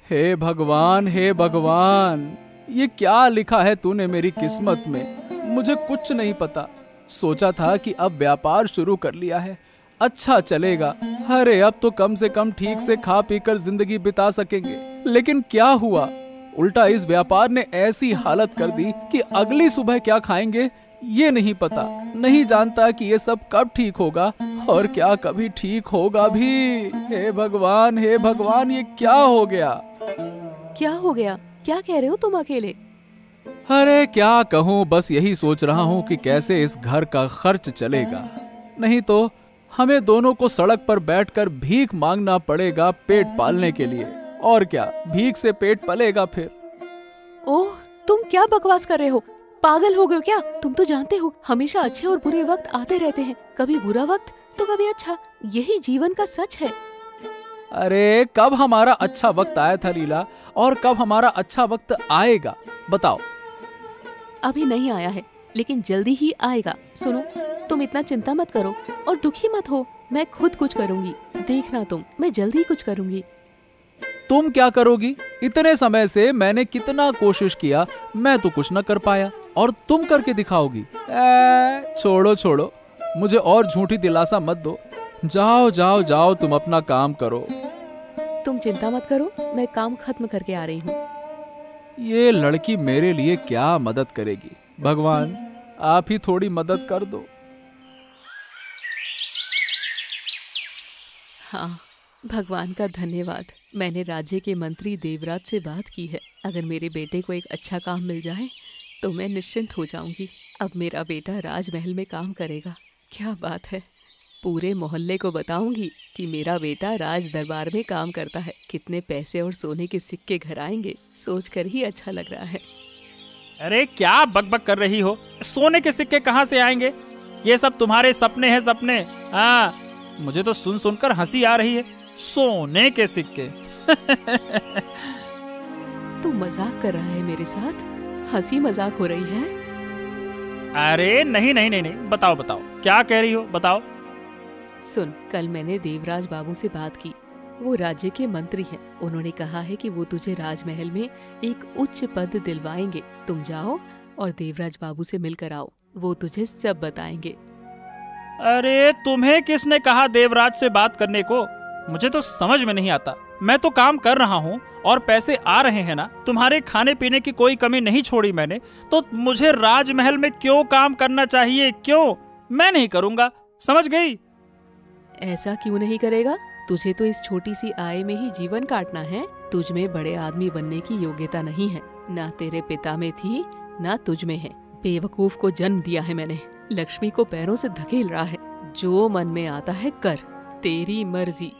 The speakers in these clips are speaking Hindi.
हे भगवान, ये क्या लिखा है तूने मेरी किस्मत में? मुझे कुछ नहीं पता। सोचा था कि अब व्यापार शुरू कर लिया है, अच्छा चलेगा। अरे अब तो कम से कम ठीक से खा पी कर जिंदगी बिता सकेंगे। लेकिन क्या हुआ, उल्टा इस व्यापार ने ऐसी हालत कर दी कि अगली सुबह क्या खाएंगे ये नहीं पता। नहीं जानता कि ये सब कब ठीक होगा और क्या कभी ठीक होगा भी। हे भगवान, ये क्या हो गया? क्या हो गया? क्या कह रहे हो तुम अकेले? अरे क्या कहूँ, बस यही सोच रहा हूँ कि कैसे इस घर का खर्च चलेगा। नहीं तो हमें दोनों को सड़क पर बैठकर भीख मांगना पड़ेगा पेट पालने के लिए। और क्या, भीख से पेट पलेगा फिर। ओह, तुम क्या बकवास कर रहे हो? पागल हो गए हो क्या? तुम तो जानते हो हमेशा अच्छे और बुरे वक्त आते रहते हैं, कभी बुरा वक्त तो कभी अच्छा। यही जीवन का सच है। अरे कब हमारा अच्छा वक्त आया था लीला, और कब हमारा अच्छा वक्त आएगा बताओ? अभी नहीं आया है, लेकिन जल्दी ही आएगा। सुनो, तुम इतना चिंता मत करो और दुखी मत हो। मैं खुद कुछ करूंगी, देखना तुम, मैं जल्दी ही कुछ करूंगी। तुम क्या करोगी? इतने समय से मैंने कितना कोशिश किया, मैं तो कुछ न कर पाया, और तुम करके दिखाओगी? छोड़ो, मुझे और झूठी दिलासा मत दो। जाओ, तुम अपना काम करो। तुम चिंता मत करो, मैं काम खत्म करके आ रही हूँ। ये लड़की मेरे लिए क्या मदद करेगी? भगवान, आप ही थोड़ी मदद कर दो। हाँ, भगवान का धन्यवाद। मैंने राज्य के मंत्री देवराज से बात की है। अगर मेरे बेटे को एक अच्छा काम मिल जाए तो मैं निश्चिंत हो जाऊंगी। अब मेरा बेटा राजमहल में काम करेगा। क्या बात है, पूरे मोहल्ले को बताऊंगी कि मेरा बेटा राज दरबार में काम करता है। कितने पैसे और सोने के सिक्के घर आएंगे, सोचकर ही अच्छा लग रहा है। अरे क्या बकबक कर रही हो? सोने के सिक्के कहाँ से आएंगे? ये सब तुम्हारे सपने हैं, सपने। हाँ, मुझे तो सुनकर हंसी आ रही है। सोने के सिक्के। तू मजाक कर रहा है मेरे साथ? हंसी मजाक हो रही है? अरे नहीं, बताओ क्या कह रही हो, बताओ। सुन, कल मैंने देवराज बाबू से बात की। वो राज्य के मंत्री हैं। उन्होंने कहा है कि वो तुझे राजमहल में एक उच्च पद दिलवाएंगे। तुम जाओ और देवराज बाबू से मिलकर आओ, वो तुझे सब बताएंगे। अरे तुम्हें किसने कहा देवराज से बात करने को? मुझे तो समझ में नहीं आता। मैं तो काम कर रहा हूँ और पैसे आ रहे हैं ना। तुम्हारे खाने पीने की कोई कमी नहीं छोड़ी मैंने, तो मुझे राजमहल में क्यों काम करना चाहिए? क्यों? मैं नहीं करूँगा, समझ गई? ऐसा क्यों नहीं करेगा? तुझे तो इस छोटी सी आय में ही जीवन काटना है। तुझ में बड़े आदमी बनने की योग्यता नहीं है, ना तेरे पिता में थी ना तुझ में है। बेवकूफ को जन्म दिया है मैंने, लक्ष्मी को पैरों से धकेल रहा है। जो मन में आता है कर, तेरी मर्जी।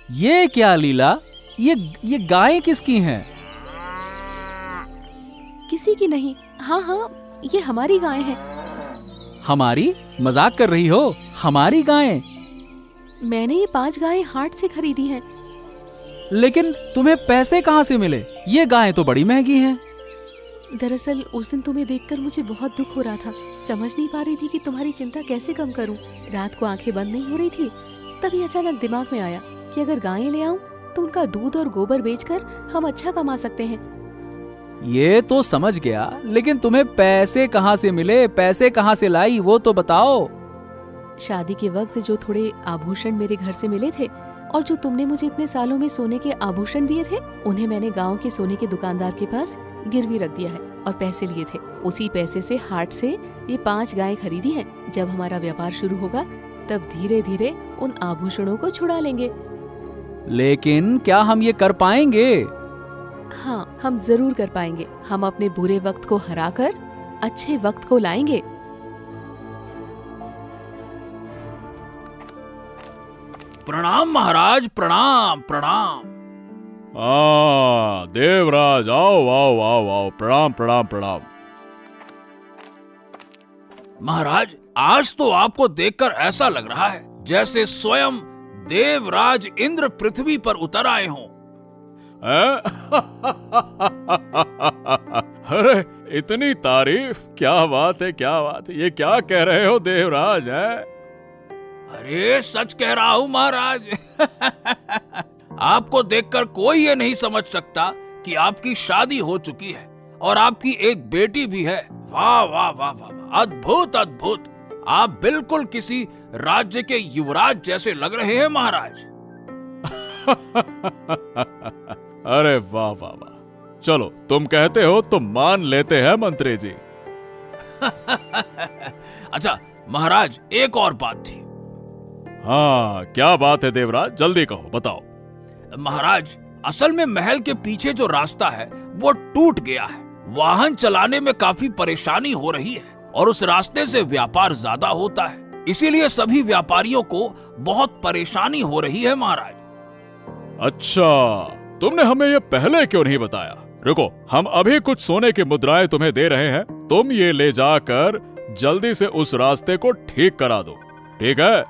ये क्या लीला, ये गायें किसकी हैं? किसी की नहीं। हाँ, ये हमारी गायें हैं। हमारी? मजाक कर रही हो? हमारी गायें? मैंने ये 5 गायें हाट से खरीदी हैं। लेकिन तुम्हें पैसे कहाँ से मिले? ये गायें तो बड़ी महंगी हैं। दरअसल उस दिन तुम्हें देखकर मुझे बहुत दुख हो रहा था। समझ नहीं पा रही थी कि तुम्हारी चिंता कैसे कम करूं। रात को आंखें बंद नहीं हो रही थी, तभी अचानक दिमाग में आया कि अगर गायें ले आऊं तो उनका दूध और गोबर बेचकर हम अच्छा कमा सकते हैं। ये तो समझ गया, लेकिन तुम्हें पैसे कहाँ से मिले? पैसे कहाँ से लाई, वो तो बताओ। शादी के वक्त जो थोड़े आभूषण मेरे घर से मिले थे, और जो तुमने मुझे इतने सालों में सोने के आभूषण दिए थे, उन्हें मैंने गांव के सोने के दुकानदार के पास गिरवी रख दिया है और पैसे लिए थे। उसी पैसे से हाट से ये 5 गायें खरीदी हैं। जब हमारा व्यापार शुरू होगा तब धीरे धीरे उन आभूषणों को छुड़ा लेंगे। लेकिन क्या हम ये कर पाएंगे? हाँ, हम जरूर कर पाएंगे। हम अपने बुरे वक्त को हराकर अच्छे वक्त को लाएंगे। प्रणाम महाराज, प्रणाम। देवराज, आओ, प्रणाम। महाराज, आज तो आपको देखकर ऐसा लग रहा है जैसे स्वयं देवराज इंद्र पृथ्वी पर उतर आए हों। अरे इतनी तारीफ, क्या बात है, ये क्या कह रहे हो देवराज? है अरे सच कह रहा हूँ महाराज। आपको देखकर कोई ये नहीं समझ सकता कि आपकी शादी हो चुकी है और आपकी एक बेटी भी है। वाह वाह वाह वाह, अद्भुत अद्भुत। आप बिल्कुल किसी राज्य के युवराज जैसे लग रहे हैं महाराज। अरे वाह वाह वाह, चलो तुम कहते हो तो मान लेते हैं मंत्री जी। अच्छा महाराज, एक और बात थी। हाँ, क्या बात है देवराज, जल्दी कहो, बताओ। महाराज, असल में महल के पीछे जो रास्ता है वो टूट गया है। वाहन चलाने में काफी परेशानी हो रही है और उस रास्ते से व्यापार ज्यादा होता है, इसीलिए सभी व्यापारियों को बहुत परेशानी हो रही है महाराज। अच्छा, तुमने हमें ये पहले क्यों नहीं बताया? रुको, हम अभी कुछ सोने की मुद्राएं तुम्हें दे रहे हैं, तुम ये ले जाकर जल्दी से उस रास्ते को ठीक करा दो, ठीक है?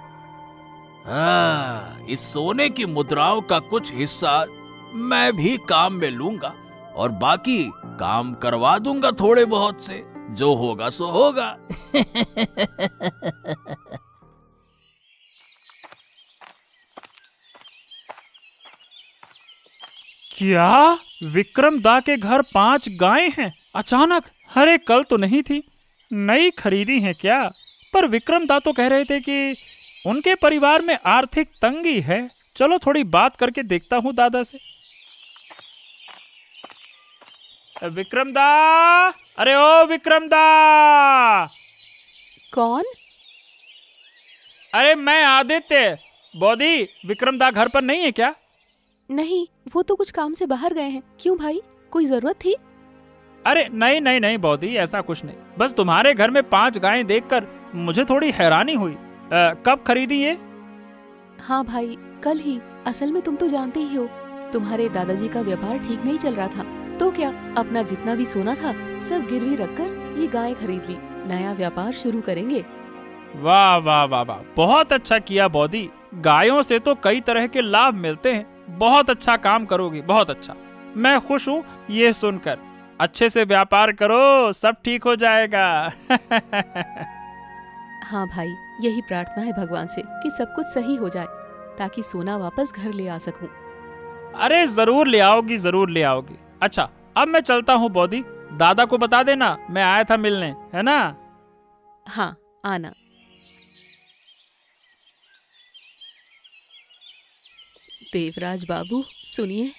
हाँ, इस सोने की मुद्राओं का कुछ हिस्सा मैं भी काम में लूंगा और बाकी काम करवा दूंगा थोड़े बहुत से, जो होगा सो होगा। क्या विक्रम दा के घर 5 गायें हैं अचानक? अरे कल तो नहीं थी, नई खरीदी हैं क्या? पर विक्रम दा तो कह रहे थे कि उनके परिवार में आर्थिक तंगी है। चलो थोड़ी बात करके देखता हूँ दादा से। विक्रम दा, अरे ओ विक्रम दा। कौन? अरे मैं आदित्य। बॉदी, विक्रम दा घर पर नहीं है क्या? नहीं, वो तो कुछ काम से बाहर गए हैं। क्यों भाई, कोई जरूरत थी? अरे नहीं नहीं नहीं बॉदी, ऐसा कुछ नहीं। बस तुम्हारे घर में 5 गायें देखकर मुझे थोड़ी हैरानी हुई। कब खरीदी ये? हाँ भाई, कल ही। असल में तुम तो जानते ही हो, तुम्हारे दादाजी का व्यापार ठीक नहीं चल रहा था, तो क्या अपना जितना भी सोना था सब गिरवी रखकर ये गाय खरीद ली। नया व्यापार शुरू करेंगे। वाह वाह वाह वाह, बहुत अच्छा किया बॉदी। गायों से तो कई तरह के लाभ मिलते हैं। बहुत अच्छा काम करोगी, बहुत अच्छा। मैं खुश हूँ ये सुनकर। अच्छे से व्यापार करो, सब ठीक हो जाएगा। हाँ भाई, यही प्रार्थना है भगवान से कि सब कुछ सही हो जाए, ताकि सोना वापस घर ले आ सकूं। अरे जरूर ले आओगी, जरूर ले आओगी। अच्छा, अब मैं चलता हूँ बॉदी। दादा को बता देना मैं आया था मिलने, है ना? हाँ, आना। देवराज बाबू, सुनिए।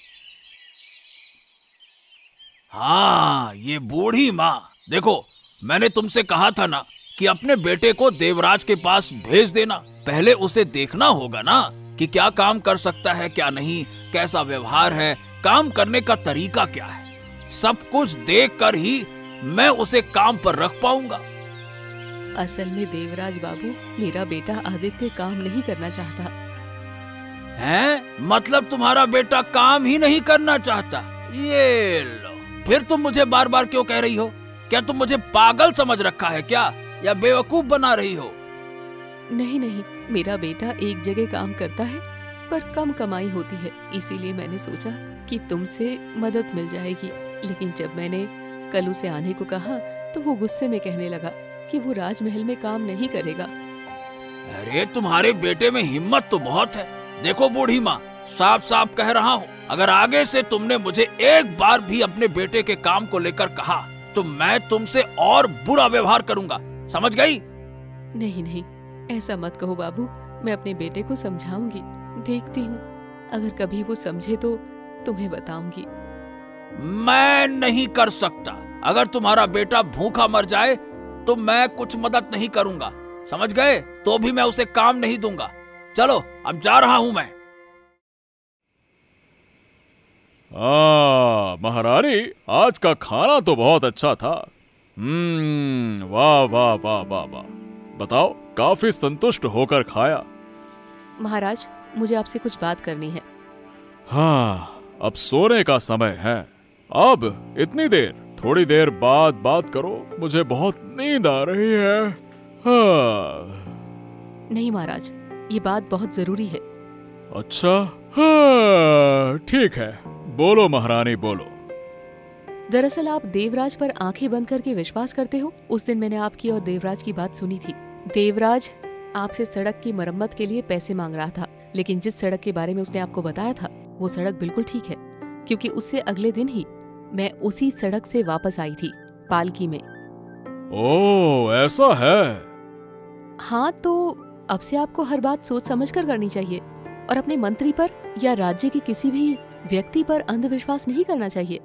हाँ, ये बूढ़ी माँ। देखो, मैंने तुमसे कहा था ना कि अपने बेटे को देवराज के पास भेज देना। पहले उसे देखना होगा ना कि क्या काम कर सकता है, क्या नहीं, कैसा व्यवहार है, काम करने का तरीका क्या है। सब कुछ देखकर ही मैं उसे काम पर रख पाऊंगा। असल में देवराज बाबू, मेरा बेटा आदित्य काम नहीं करना चाहता। हैं? मतलब तुम्हारा बेटा काम ही नहीं करना चाहता? ये लो, फिर तुम मुझे बार बार क्यों कह रही हो? क्या तुम मुझे पागल समझ रखा है क्या, या बेवकूफ बना रही हो? नहीं नहीं, मेरा बेटा एक जगह काम करता है पर कम कमाई होती है, इसीलिए मैंने सोचा कि तुमसे मदद मिल जाएगी। लेकिन जब मैंने कल उसे आने को कहा तो वो गुस्से में कहने लगा कि वो राजमहल में काम नहीं करेगा। अरे तुम्हारे बेटे में हिम्मत तो बहुत है। देखो बूढ़ी माँ, साफ साफ कह रहा हूँ, अगर आगे से तुमने मुझे एक बार भी अपने बेटे के काम को लेकर कहा तो मैं तुमसे और बुरा व्यवहार करूंगा, समझ गई? नहीं नहीं, ऐसा मत कहो बाबू, मैं अपने बेटे को समझाऊंगी। देखती हूँ, अगर कभी वो समझे तो तुम्हें बताऊंगी। मैं नहीं कर सकता। अगर तुम्हारा बेटा भूखा मर जाए तो मैं कुछ मदद नहीं करूंगा, समझ गए? तो भी मैं उसे काम नहीं दूंगा। चलो, अब जा रहा हूं मैं। महारानी, आज का खाना तो बहुत अच्छा था। वाह वाह वाह वाह वाह। बताओ, काफी संतुष्ट होकर खाया। महाराज, मुझे आपसे कुछ बात करनी है। हाँ, अब सोने का समय है। अब इतनी देर? थोड़ी देर बाद बात करो, मुझे बहुत नींद आ रही है। हाँ। नहीं महाराज, ये बात बहुत जरूरी है। अच्छा, हाँ, ठीक है, बोलो महारानी, बोलो। दरअसल आप देवराज पर आंखें बंद करके विश्वास करते हो। उस दिन मैंने आपकी और देवराज की बात सुनी थी। देवराज आपसे सड़क की मरम्मत के लिए पैसे मांग रहा था, लेकिन जिस सड़क के बारे में उसने आपको बताया था वो सड़क बिल्कुल ठीक है, क्योंकि उससे अगले दिन ही मैं उसी सड़क से वापस आई थी, पालकी में। ओह, ऐसा है। हाँ, तो अब से आपको हर बात सोच समझ कर करनी चाहिए और अपने मंत्री पर या राज्य के किसी भी व्यक्ति पर अंधविश्वास नहीं करना चाहिए।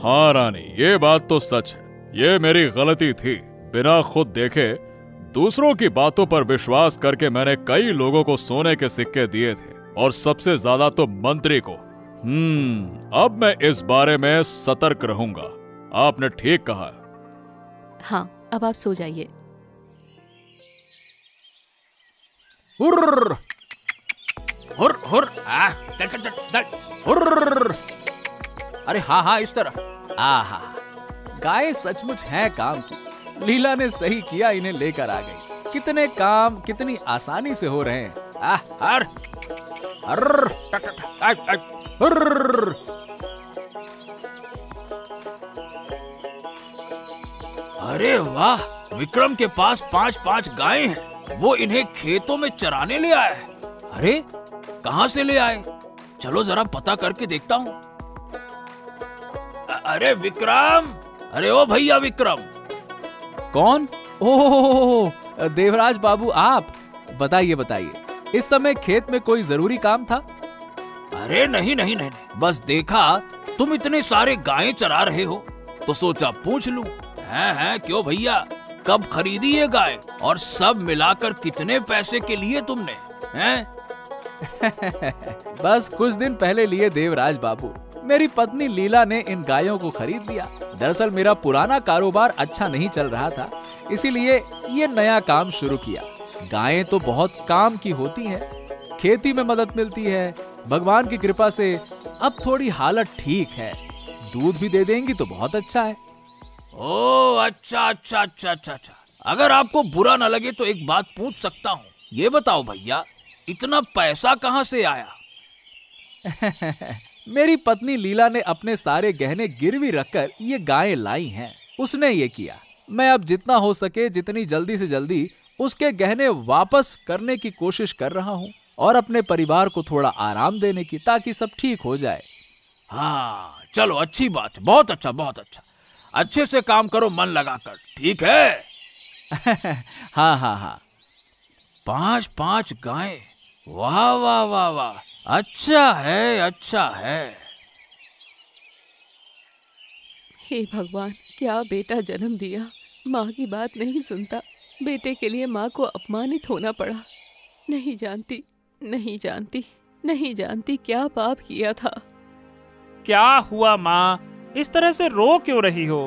हाँ रानी, ये बात तो सच है। ये मेरी गलती थी। बिना खुद देखे दूसरों की बातों पर विश्वास करके मैंने कई लोगों को सोने के सिक्के दिए थे, और सबसे ज्यादा तो मंत्री को। अब मैं इस बारे में सतर्क रहूंगा। आपने ठीक कहा। हाँ, अब आप सो जाइए। हुर्र, हुर्र, हुर्र, चल चल चल चल, हुर्र। अरे हाँ हाँ, इस तरफ। आहा, गायें सचमुच हैं काम की। लीला ने सही किया, इन्हें लेकर आ गई। कितने काम कितनी आसानी से हो रहे हैं। हर हर टक टक टक टक, हुर्र। अरे वाह, विक्रम के पास 5-5 गायें हैं। वो इन्हें खेतों में चराने ले आया है। अरे कहाँ से ले आए? चलो जरा पता करके देखता हूँ। अरे विक्रम, अरे ओ भैया विक्रम। कौन? ओह, देवराज बाबू आप। बताइए बताइए, इस समय खेत में कोई जरूरी काम था? अरे नहीं नहीं नहीं, बस देखा तुम इतने सारे गायें चरा रहे हो तो सोचा पूछ लूं। हैं क्यों भैया, कब खरीदी ये गाय और सब मिलाकर कितने पैसे के लिए तुमने? हैं? बस कुछ दिन पहले लिए देवराज बाबू। मेरी पत्नी लीला ने इन गायों को खरीद लिया। दरअसल मेरा पुराना कारोबार अच्छा नहीं चल रहा था, इसीलिए ये नया काम शुरू किया। गायें तो बहुत काम की होती हैं, खेती में मदद मिलती है। भगवान की कृपा से अब थोड़ी हालत ठीक है। दूध भी दे देंगी तो बहुत अच्छा है। ओ अच्छा अच्छा अच्छा अच्छा अच्छा, अगर आपको बुरा न लगे तो एक बात पूछ सकता हूँ? ये बताओ भैया, इतना पैसा कहाँ से आया? मेरी पत्नी लीला ने अपने सारे गहने गिरवी रखकर ये गायें लाई हैं। उसने ये किया। मैं अब जितना हो सके जितनी जल्दी से जल्दी उसके गहने वापस करने की कोशिश कर रहा हूँ, और अपने परिवार को थोड़ा आराम देने की, ताकि सब ठीक हो जाए। हाँ चलो, अच्छी बात, बहुत अच्छा बहुत अच्छा। अच्छे से काम करो मन लगाकर, ठीक है? हाँ हाँ हाँ। 5-5 गायें, वाह वाह वाह वाह, अच्छा है अच्छा है। हे भगवान, क्या बेटा जन्म दिया। माँ की बात नहीं सुनता। बेटे के लिए माँ को अपमानित होना पड़ा। नहीं जानती नहीं जानती नहीं जानती क्या पाप किया था। क्या हुआ माँ, इस तरह से रो क्यों रही हो?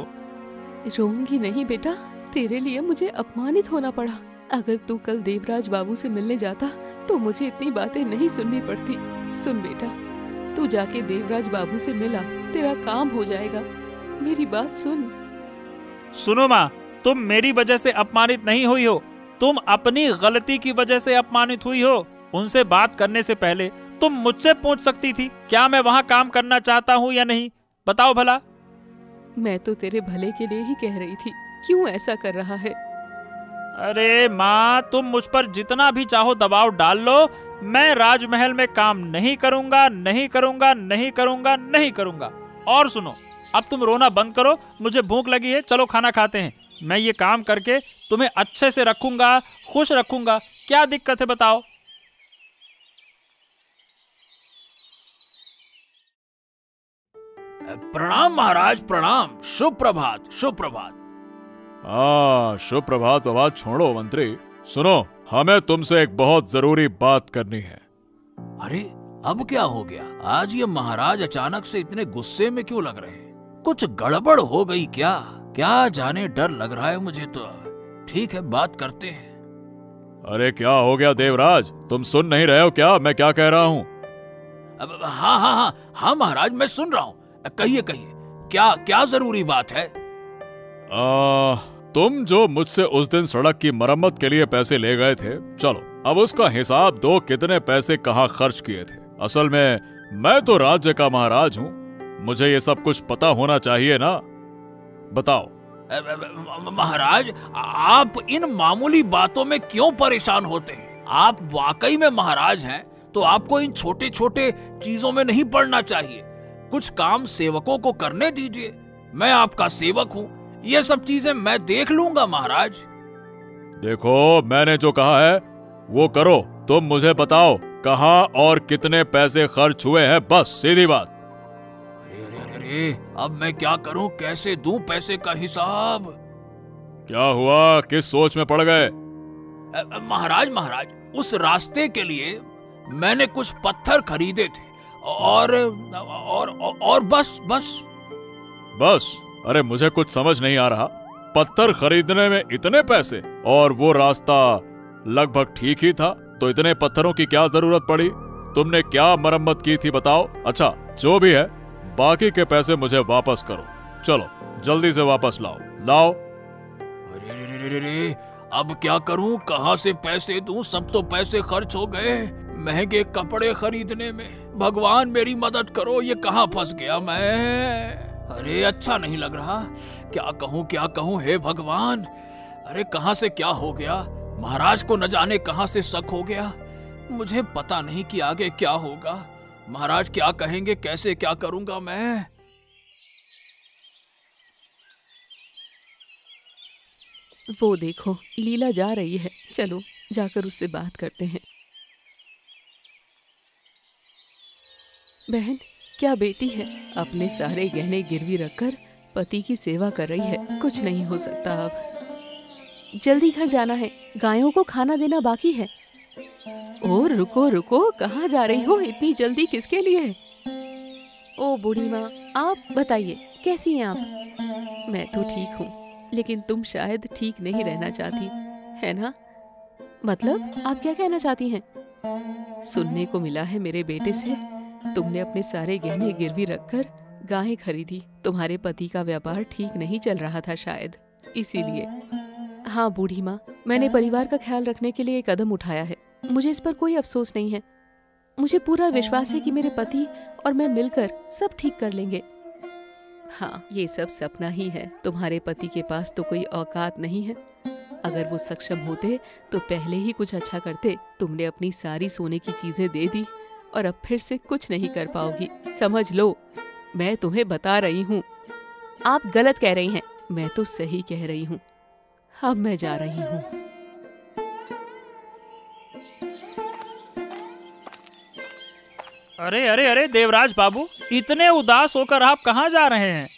रोऊंगी नहीं बेटा, तेरे लिए मुझे अपमानित होना पड़ा। अगर तू कल देवराज बाबू से मिलने जाता तो मुझे इतनी बातें नहीं सुननी पड़ती। सुन बेटा, तू जाके देवराज बाबू से मिला, तेरा काम हो जाएगा। मेरी बात सुन। सुनो माँ, तुम मेरी वजह से अपमानित नहीं हुई हो, तुम अपनी गलती की वजह से अपमानित हुई हो। उनसे बात करने से पहले तुम मुझसे पूछ सकती थी क्या मैं वहाँ काम करना चाहता हूँ या नहीं। बताओ भला। मैं तो तेरे भले के लिए ही कह रही थी, क्यों ऐसा कर रहा है? अरे माँ, तुम मुझ पर जितना भी चाहो दबाव डाल लो, मैं राजमहल में काम नहीं करूंगा नहीं करूंगा नहीं करूंगा नहीं करूंगा। और सुनो, अब तुम रोना बंद करो, मुझे भूख लगी है, चलो खाना खाते हैं। मैं ये काम करके तुम्हें अच्छे से रखूंगा, खुश रखूंगा। क्या दिक्कत है बताओ? प्रणाम महाराज, प्रणाम। शुभ प्रभात शुभ प्रभात। शुभ प्रभात बात छोड़ो मंत्री, सुनो, हमें तुमसे एक बहुत जरूरी बात करनी है। अरे अब क्या हो गया? आज ये महाराज अचानक से इतने गुस्से में क्यों लग रहे हैं? कुछ गड़बड़ हो गई क्या? क्या जाने, डर लग रहा है मुझे तो। ठीक है, बात करते हैं। अरे क्या हो गया देवराज, तुम सुन नहीं रहे हो क्या मैं क्या कह रहा हूँ? हाँ हाँ हाँ हाँ महाराज, मैं सुन रहा हूँ। कहिए कहिए, क्या क्या जरूरी बात है? तुम जो मुझसे उस दिन सड़क की मरम्मत के लिए पैसे ले गए थे, चलो अब उसका हिसाब दो, कितने पैसे कहाँ खर्च किए थे। असल में मैं तो राज्य का महाराज हूँ, मुझे ये सब कुछ पता होना चाहिए ना। बताओ महाराज, आप इन मामूली बातों में क्यों परेशान होते हैं? आप वाकई में महाराज हैं तो आपको इन छोटे छोटे चीजों में नहीं पड़ना चाहिए। कुछ काम सेवकों को करने दीजिए। मैं आपका सेवक हूँ, ये सब चीजें मैं देख लूंगा महाराज। देखो, मैंने जो कहा है वो करो। तुम मुझे बताओ कहाँ और कितने पैसे खर्च हुए हैं, बस सीधी बात। अरे, अब मैं क्या करूं? कैसे दूं पैसे का हिसाब? क्या हुआ? किस सोच में पड़ गए? महाराज, उस रास्ते के लिए मैंने कुछ पत्थर खरीदे थे और बस। अरे मुझे कुछ समझ नहीं आ रहा। पत्थर खरीदने में इतने पैसे, और वो रास्ता लगभग ठीक ही था, तो इतने पत्थरों की क्या जरूरत पड़ी? तुमने क्या मरम्मत की थी बताओ? अच्छा, जो भी है, बाकी के पैसे मुझे वापस करो। चलो जल्दी से वापस लाओ। अरे, अब क्या करूं? कहां से पैसे दूं? सब तो पैसे खर्च हो गए महंगे कपड़े खरीदने में। भगवान मेरी मदद करो, ये कहां फंस गया मैं। अरे, अच्छा नहीं लग रहा। क्या कहूं हे भगवान। अरे, कहां से क्या हो गया? महाराज को न जाने कहां से शक हो गया। मुझे पता नहीं कि आगे क्या होगा। महाराज क्या कहेंगे, कैसे क्या करूंगा मैं। वो देखो, लीला जा रही है। चलो जाकर उससे बात करते हैं। बहन, क्या बेटी है? अपने सारे गहने गिरवी रखकर पति की सेवा कर रही है। कुछ नहीं हो सकता अब। जल्दी घर जाना है, गायों को खाना देना बाकी है। और रुको, कहाँ जा रही हो? इतनी जल्दी किसके लिए? ओ बूढ़ी माँ, आप बताइए कैसी हैं आप? मैं तो ठीक हूँ, लेकिन तुम शायद ठीक नहीं रहना चाहती, है ना? मतलब आप क्या कहना चाहती हैं? सुनने को मिला है मेरे बेटे से, तुमने अपने सारे गहने गिरवी रखकर गायें खरीदी। तुम्हारे पति का व्यापार ठीक नहीं चल रहा था शायद, इसीलिए। हाँ बूढ़ी माँ, मैंने परिवार का ख्याल रखने के लिए एक कदम उठाया है। मुझे इस पर कोई अफसोस नहीं है। मुझे पूरा विश्वास है कि मेरे पति और मैं मिलकर सब ठीक कर लेंगे। हाँ, ये सब सपना ही है। तुम्हारे पति के पास तो कोई औकात नहीं है। अगर वो सक्षम होते तो पहले ही कुछ अच्छा करते। तुमने अपनी सारी सोने की चीजें दे दी और अब फिर से कुछ नहीं कर पाओगी। समझ लो, मैं तुम्हें बता रही हूँ। आप गलत कह रही हैं, मैं तो सही कह रही हूँ। अब मैं जा रही हूँ। अरे देवराज बाबू, इतने उदास होकर आप कहाँ जा रहे हैं?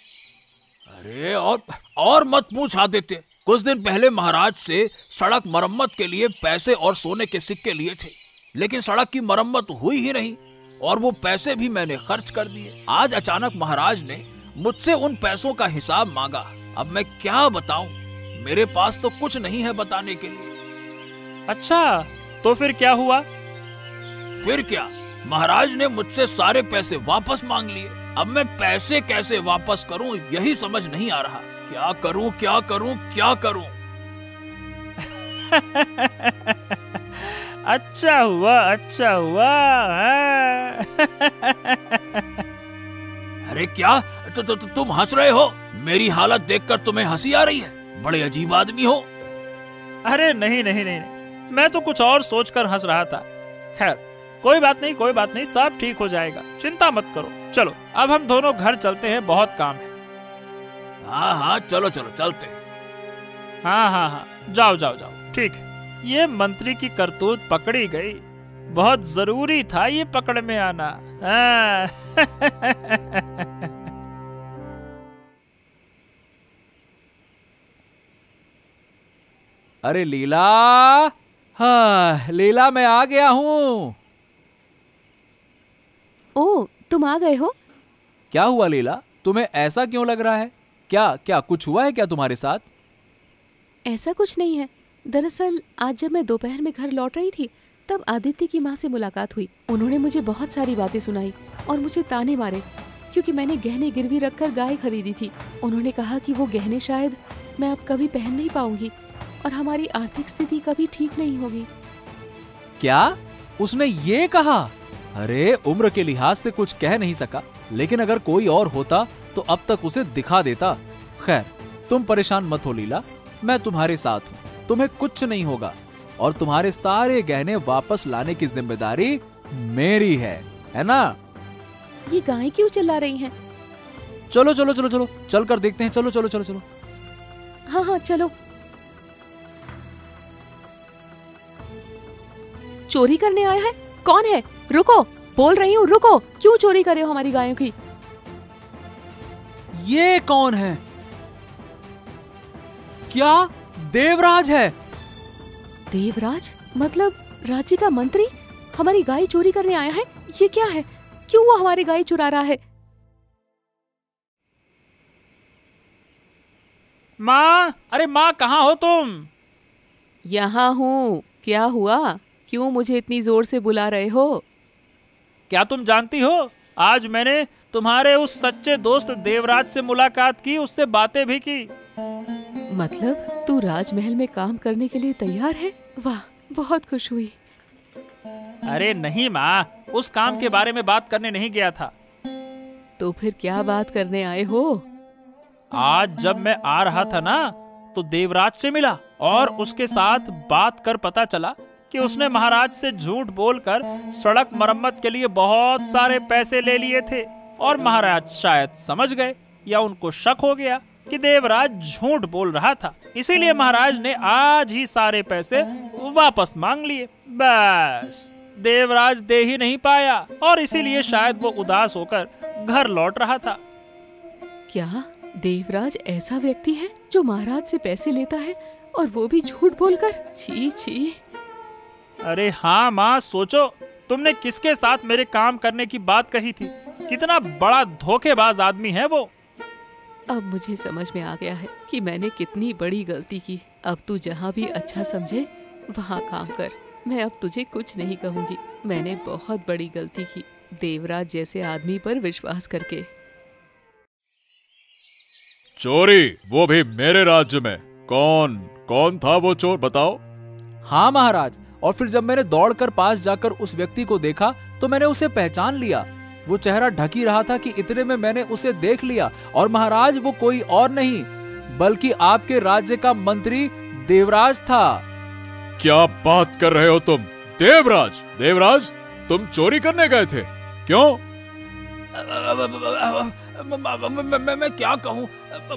अरे, और मत पूछा देते। कुछ दिन पहले महाराज से सड़क मरम्मत के लिए पैसे और सोने के सिक्के लिए थे, लेकिन सड़क की मरम्मत हुई ही नहीं और वो पैसे भी मैंने खर्च कर दिए। आज अचानक महाराज ने मुझसे उन पैसों का हिसाब मांगा। अब मैं क्या बताऊं? मेरे पास तो कुछ नहीं है बताने के लिए। अच्छा, तो फिर क्या हुआ? फिर क्या, महाराज ने मुझसे सारे पैसे वापस मांग लिए। अब मैं पैसे कैसे वापस करूं, यही समझ नहीं आ रहा। क्या करूं? अच्छा हुआ। अरे क्या तुम हंस रहे हो? मेरी हालत देखकर तुम्हें हंसी आ रही है? बड़े अजीब आदमी हो। अरे नहीं, मैं तो कुछ और सोचकर हंस रहा था। खैर, कोई बात नहीं, सब ठीक हो जाएगा, चिंता मत करो। चलो अब हम दोनों घर चलते हैं, बहुत काम है। हाँ, चलो चलते हैं। हाँ, जाओ। ठीक, ये मंत्री की करतूत पकड़ी गई। बहुत जरूरी था ये पकड़ में आना। अरे लीला, हाँ लीला, मैं आ गया हूँ। ओ, तुम आ गए हो? क्या हुआ लीला, तुम्हें ऐसा क्यों लग रहा है? क्या कुछ हुआ है क्या तुम्हारे साथ? ऐसा कुछ नहीं है। दरअसल आज जब मैं दोपहर में घर लौट रही थी, तब आदित्य की माँ से मुलाकात हुई। उन्होंने मुझे बहुत सारी बातें सुनाई और मुझे ताने मारे, क्योंकि मैंने गहने गिरवी रखकर गाय खरीदी थी। उन्होंने कहा कि वो गहने शायद मैं अब कभी पहन नहीं पाऊंगी और हमारी आर्थिक स्थिति कभी ठीक नहीं होगी। क्या उसने ये कहा? अरे, उम्र के लिहाज से कुछ कह नहीं सका, लेकिन अगर कोई और होता तो अब तक उसे दिखा देता। खैर, तुम परेशान मत हो लीला, मैं तुम्हारे साथ हूँ, तुम्हें कुछ नहीं होगा और तुम्हारे सारे गहने वापस लाने की जिम्मेदारी मेरी है ना? ये गाय क्यों चिल्ला रही हैं? चलो चलो चलो चलो चल कर देखते हैं, चलो चलो चलो चलो। हाँ हाँ चलो। चोरी करने आया है? कौन है? रुको, बोल रही हूँ रुको, क्यों चोरी कर रहे हो हमारी गायों की? ये कौन है? क्या देवराज है? देवराज मतलब राज्य का मंत्री हमारी गाय चोरी करने आया है? ये क्या है? क्यों वो हमारी गाय चुरा रहा है? माँ, अरे माँ कहाँ हो तुम? यहाँ हूँ। क्या हुआ? क्यों मुझे इतनी जोर से बुला रहे हो? क्या तुम जानती हो, आज मैंने तुम्हारे उस सच्चे दोस्त देवराज से मुलाकात की, उससे बातें भी की। मतलब तू राजमहल में काम करने के लिए तैयार है? वाह, बहुत खुश हुई। अरे नहीं माँ, उस काम के बारे में बात करने नहीं गया था। तो फिर क्या बात करने आए हो? आज जब मैं आ रहा था ना, तो देवराज से मिला और उसके साथ बात कर पता चला कि उसने महाराज से झूठ बोलकर सड़क मरम्मत के लिए बहुत सारे पैसे ले लिए थे और महाराज शायद समझ गए या उनको शक हो गया कि देवराज झूठ बोल रहा था, इसीलिए महाराज ने आज ही सारे पैसे वापस मांग लिए। बस देवराज दे ही नहीं पाया और इसीलिए शायद वो उदास होकर घर लौट रहा था। क्या देवराज ऐसा व्यक्ति है जो महाराज से पैसे लेता है और वो भी झूठ बोलकर? छी छी। अरे हाँ माँ, सोचो तुमने किसके साथ मेरे काम करने की बात कही थी, कितना बड़ा धोखेबाज आदमी है वो। अब मुझे समझ में आ गया है कि मैंने कितनी बड़ी गलती की। अब तू जहाँ भी अच्छा समझे वहाँ काम कर। मैं अब तुझे कुछ नहीं कहूँगी। मैंने बहुत बड़ी गलती की देवराज जैसे आदमी पर विश्वास करके। चोरी, वो भी मेरे राज्य में? कौन कौन था वो चोर, बताओ। हाँ महाराज, और फिर जब मैंने दौड़कर पास जाकर उस व्यक्ति को देखा तो मैंने उसे पहचान लिया। वो चेहरा ढक ही रहा था कि इतने में मैंने उसे देख लिया। और महाराज वो कोई और नहीं बल्कि आपके राज्य का मंत्री देवराज था। क्या बात कर रहे हो तुम? देवराज? देवराज, तुम चोरी करने गए थे? क्यों? मैं क्या कहूँ,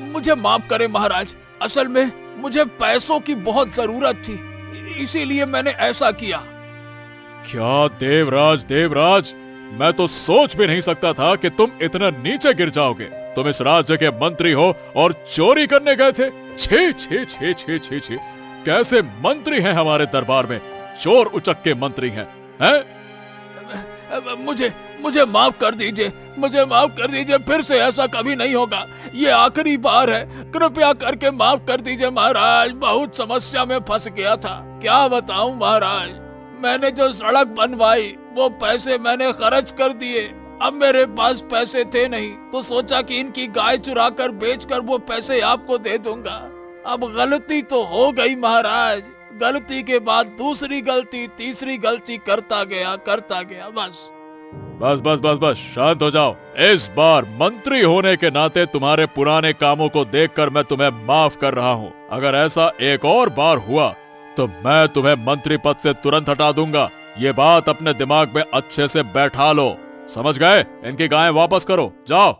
मुझे माफ करें महाराज, असल में मुझे पैसों की बहुत जरूरत थी, इसीलिए मैंने ऐसा किया। क्या देवराज? देवराज, मैं तो सोच भी नहीं सकता था कि तुम इतना नीचे गिर जाओगे। तुम इस राज्य के मंत्री हो और चोरी करने गए थे? छी छी छी छी छी छी, कैसे मंत्री हैं हमारे दरबार में? चोर उचक्के मंत्री हैं, हैं? मुझे माफ कर दीजिए, मुझे माफ कर दीजिए, फिर से ऐसा कभी नहीं होगा। ये आखिरी बार है, कृपया करके माफ कर दीजिए महाराज। बहुत समस्या में फंस गया था, क्या बताऊं महाराज। मैंने जो सड़क बनवाई वो पैसे मैंने खर्च कर दिए। अब मेरे पास पैसे थे नहीं तो सोचा कि इनकी गाय चुरा कर बेच कर वो पैसे आपको दे दूंगा। अब गलती तो हो गई महाराज, गलती के बाद दूसरी गलती, तीसरी गलती करता गया बस। बस बस बस बस, शांत हो जाओ। इस बार मंत्री होने के नाते तुम्हारे पुराने कामों को देखकर मैं तुम्हें माफ कर रहा हूँ। अगर ऐसा एक और बार हुआ तो मैं तुम्हें मंत्री पद से तुरंत हटा दूंगा। ये बात अपने दिमाग में अच्छे से बैठा लो, समझ गए? इनकी गायें वापस करो, जाओ।